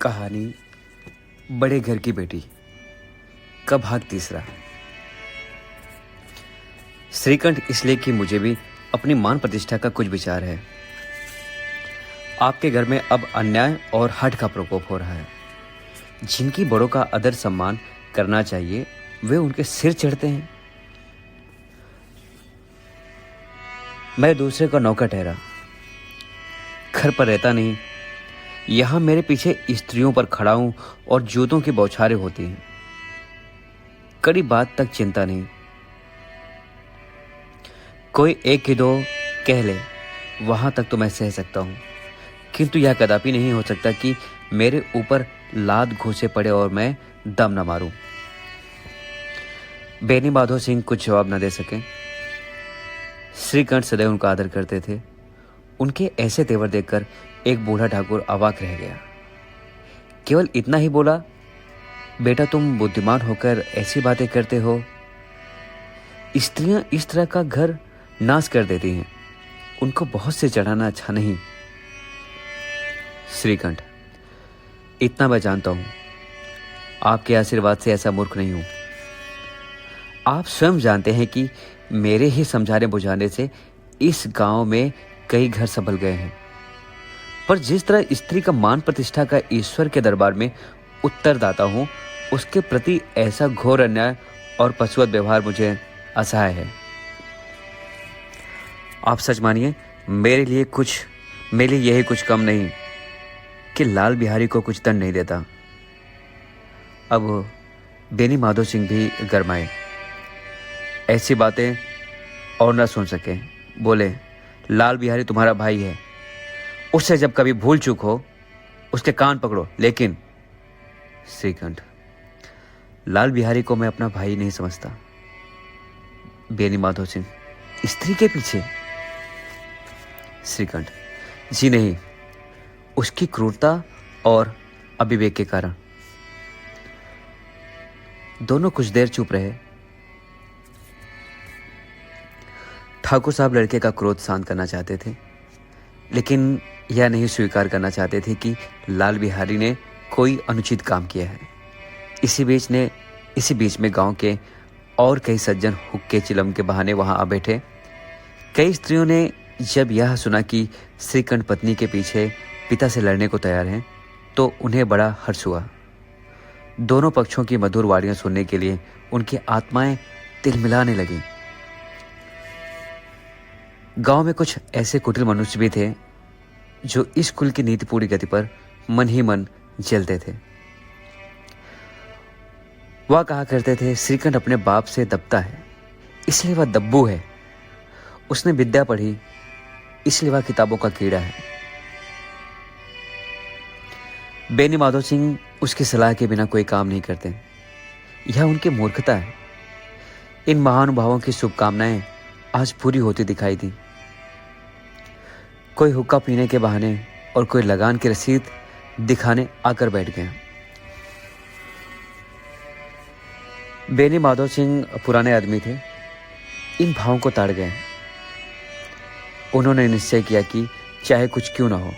कहानी बड़े घर की बेटी का भाग तीसरा। श्रीकंठ इसलिए कि मुझे भी अपनी मान प्रतिष्ठा का कुछ विचार है। आपके घर में अब अन्याय और हठ का प्रकोप हो रहा है। जिनकी बड़ों का आदर सम्मान करना चाहिए वे उनके सिर चढ़ते हैं। मैं दूसरे का नौकर ठहरा, घर पर रहता नहीं। यहां मेरे पीछे स्त्रियों पर खड़ा हूं और जूतों की बौछारें होती हैं। कड़ी बात तक चिंता नहीं, कोई एक ही दो कह ले वहां तक तो मैं सह सकता हूं, किंतु यह कदापि नहीं हो सकता कि मेरे ऊपर लात घुसे पड़े और मैं दम न मारूं। बेनी माधो सिंह कुछ जवाब न दे सके। श्रीकंठ सदैव उनका आदर करते थे। उनके ऐसे तेवर देखकर एक बूढ़ा ठाकुर अवाक रह गया। केवल इतना ही बोला, बेटा तुम बुद्धिमान होकर ऐसी बातें करते हो। स्त्रियां इस तरह का घर नाश कर देती हैं, उनको बहुत से चढ़ाना अच्छा नहीं। श्रीकंठ, इतना मैं जानता हूं, आपके आशीर्वाद से ऐसा मूर्ख नहीं हूं। आप स्वयं जानते हैं कि मेरे ही समझाने बुझाने से इस गांव में कई घर संभल गए हैं। पर जिस तरह स्त्री का मान प्रतिष्ठा का ईश्वर के दरबार में उत्तरदाता हूं, उसके प्रति ऐसा घोर अन्याय और पशुवत व्यवहार मुझे असहाय है। आप सच मानिए, मेरे लिए यही कुछ कम नहीं कि लाल बिहारी को कुछ दंड नहीं देता। अब बेनी माधो सिंह भी गरमाए, ऐसी बातें और न सुन सके। बोले, लाल बिहारी तुम्हारा भाई है, उससे जब कभी भूल चूक हो उसके कान पकड़ो। लेकिन श्रीकंठ, लाल बिहारी को मैं अपना भाई नहीं समझता। बेनी माधो सिंह, स्त्री के पीछे? श्रीकंठ, जी नहीं, उसकी क्रूरता और अविवेक के कारण। दोनों कुछ देर चुप रहे। ठाकुर साहब लड़के का क्रोध शांत करना चाहते थे, लेकिन यह नहीं स्वीकार करना चाहते थे कि लाल बिहारी ने कोई अनुचित काम किया है। इसी बीच में गांव के और कई सज्जन हुक्के चिलम के बहाने वहां आ बैठे। कई स्त्रियों ने जब यह सुना कि श्रीकंठ पत्नी के पीछे पिता से लड़ने को तैयार हैं, तो उन्हें बड़ा हर्ष हुआ। दोनों पक्षों की मधुर वाणियां सुनने के लिए उनकी आत्माएं तिलमिलाने लगीं। गांव में कुछ ऐसे कुटिल मनुष्य भी थे जो इस कुल की नीति पूरी गति पर मन ही मन जलते थे। वह कहा करते थे, श्रीकंठ अपने बाप से दबता है इसलिए वह दब्बू है, उसने विद्या पढ़ी इसलिए वह किताबों का कीड़ा है। बेनी माधो सिंह उसकी सलाह के बिना कोई काम नहीं करते। यह उनकी मूर्खता है। इन महानुभावों की शुभकामनाएं आज पूरी होती दिखाई दी। कोई हुक्का पीने के बहाने और कोई लगान की रसीद दिखाने आकर बैठ गया। बेनी माधो सिंह पुराने आदमी थे, इन भावों को ताड़ गए। उन्होंने निश्चय किया कि चाहे कुछ क्यों ना हो,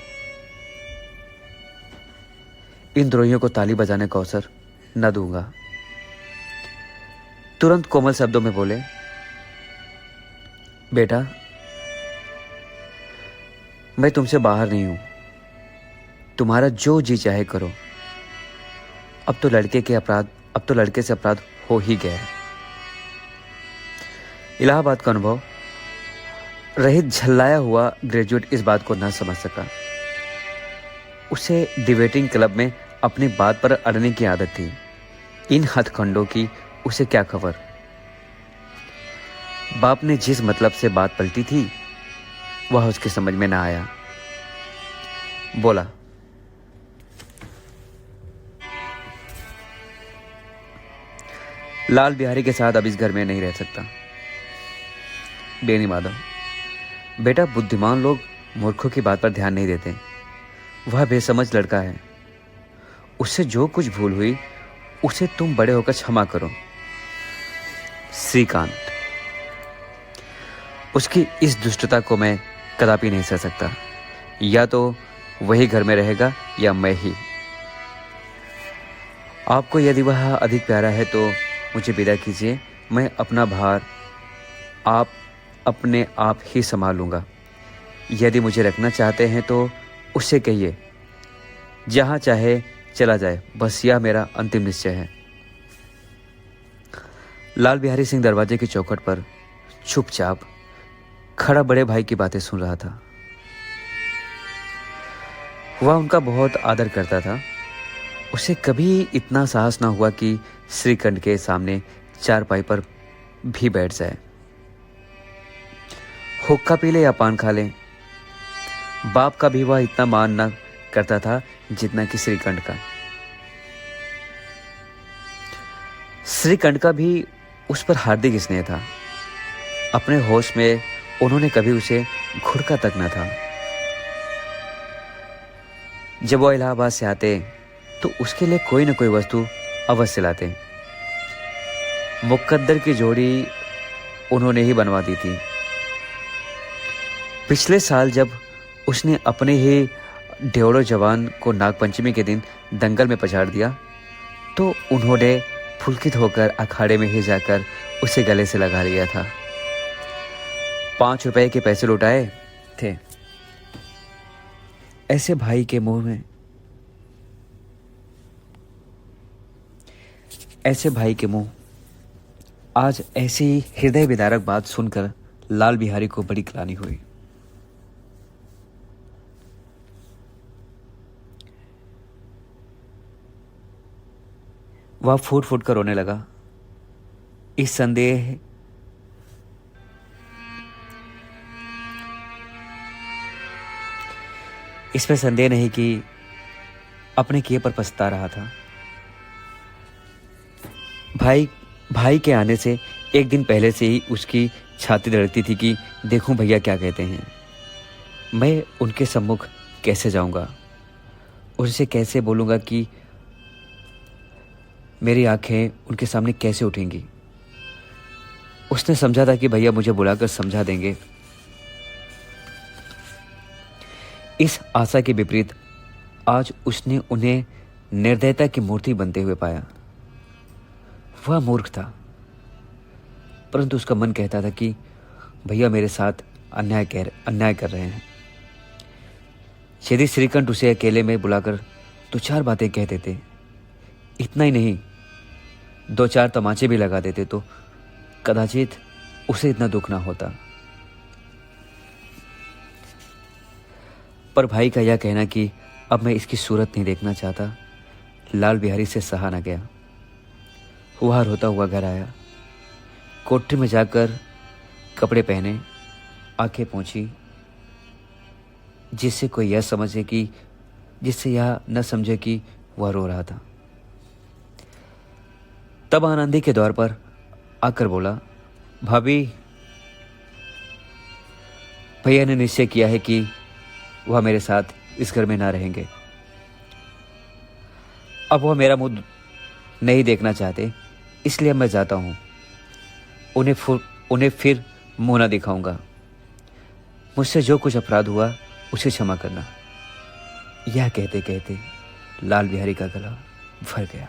इन द्रोहियों को ताली बजाने का अवसर न दूंगा। तुरंत कोमल शब्दों में बोले, बेटा मैं तुमसे बाहर नहीं हूं, तुम्हारा जो जी चाहे करो। अब तो लड़के से अपराध हो ही गया है। इलाहाबाद का अनुभव रहित झल्लाया हुआ ग्रेजुएट इस बात को न समझ सका। उसे डिबेटिंग क्लब में अपनी बात पर अड़ने की आदत थी। इन हथखंडों की उसे क्या खबर। बाप ने जिस मतलब से बात पलटी थी वह उसके समझ में ना आया। बोला, लाल बिहारी के साथ अब इस घर में नहीं रह सकता। बेनी माधव, बेटा बुद्धिमान लोग मूर्खों की बात पर ध्यान नहीं देते। वह बेसमझ लड़का है, उससे जो कुछ भूल हुई उसे तुम बड़े होकर क्षमा करो। श्रीकांत, उसकी इस दुष्टता को मैं कदापि नहीं सह सकता। या तो वही घर में रहेगा या मैं ही। आपको यदि वह अधिक प्यारा है तो मुझे विदा कीजिए। मैं अपना भार आप अपने आप ही संभाल लूँगा। यदि मुझे रखना चाहते हैं तो उससे कहिए जहाँ चाहे चला जाए, बस यह मेरा अंतिम निश्चय है। लाल बिहारी सिंह दरवाजे की चौखट पर चुपचाप खड़ा बड़े भाई की बातें सुन रहा था। वह उनका बहुत आदर करता था। उसे कभी इतना साहस ना हुआ कि श्रीकंठ के सामने चारपाई पर भी बैठ जाए। हुक्का पी ले या पान खा ले, बाप का भी वह इतना मान न करता था जितना कि श्रीकंठ का। श्रीकंठ का भी उस पर हार्दिक स्नेह था। अपने होश में उन्होंने कभी उसे घुड़का तक न था। जब वो इलाहाबाद से आते तो उसके लिए कोई न कोई वस्तु अवश्य लाते। मुकद्दर की जोड़ी उन्होंने ही बनवा दी थी। पिछले साल जब उसने अपने ही ढेड़ो जवान को नागपंचमी के दिन दंगल में पछाड़ दिया तो उन्होंने पुलकित होकर अखाड़े में ही जाकर उसे गले से लगा लिया था। 5 रुपए के पैसे लुटाए थे। ऐसे भाई के मुंह में आज ऐसी हृदय विदारक बात सुनकर लाल बिहारी को बड़ी ग्लानि हुई। वह फूट फूट कर रोने लगा। इसमें संदेह नहीं कि अपने किए पर पछता रहा था। भाई के आने से एक दिन पहले से ही उसकी छाती धड़कती थी कि देखूं भैया क्या कहते हैं। मैं उनके सम्मुख कैसे जाऊंगा, उनसे कैसे बोलूंगा कि मेरी आंखें उनके सामने कैसे उठेंगी। उसने समझा था कि भैया मुझे बुलाकर समझा देंगे। इस आशा के विपरीत आज उसने उन्हें निर्दयता की मूर्ति बनते हुए पाया। वह मूर्ख था, परंतु उसका मन कहता था कि भैया मेरे साथ अन्याय कर रहे हैं। यदि श्रीकंठ उसे अकेले में बुलाकर 2-4 बातें कह देते, इतना ही नहीं 2-4 तमाचे भी लगा देते तो कदाचित उसे इतना दुख ना होता। पर भाई का यह कहना कि अब मैं इसकी सूरत नहीं देखना चाहता, लाल बिहारी से सहा न गया। वह रोता हुआ घर आया। कोठरी में जाकर कपड़े पहने, आंखें पोंछी, जिससे यह न समझे कि वह रो रहा था। तब आनंदी के द्वार पर आकर बोला, भाभी, भैया ने निश्चय किया है कि वह मेरे साथ इस घर में ना रहेंगे। अब वह मेरा मुंह नहीं देखना चाहते, इसलिए मैं जाता हूं। उन्हें फिर मुंह ना दिखाऊंगा। मुझसे जो कुछ अपराध हुआ उसे क्षमा करना। यह कहते कहते लाल बिहारी का गला भर गया।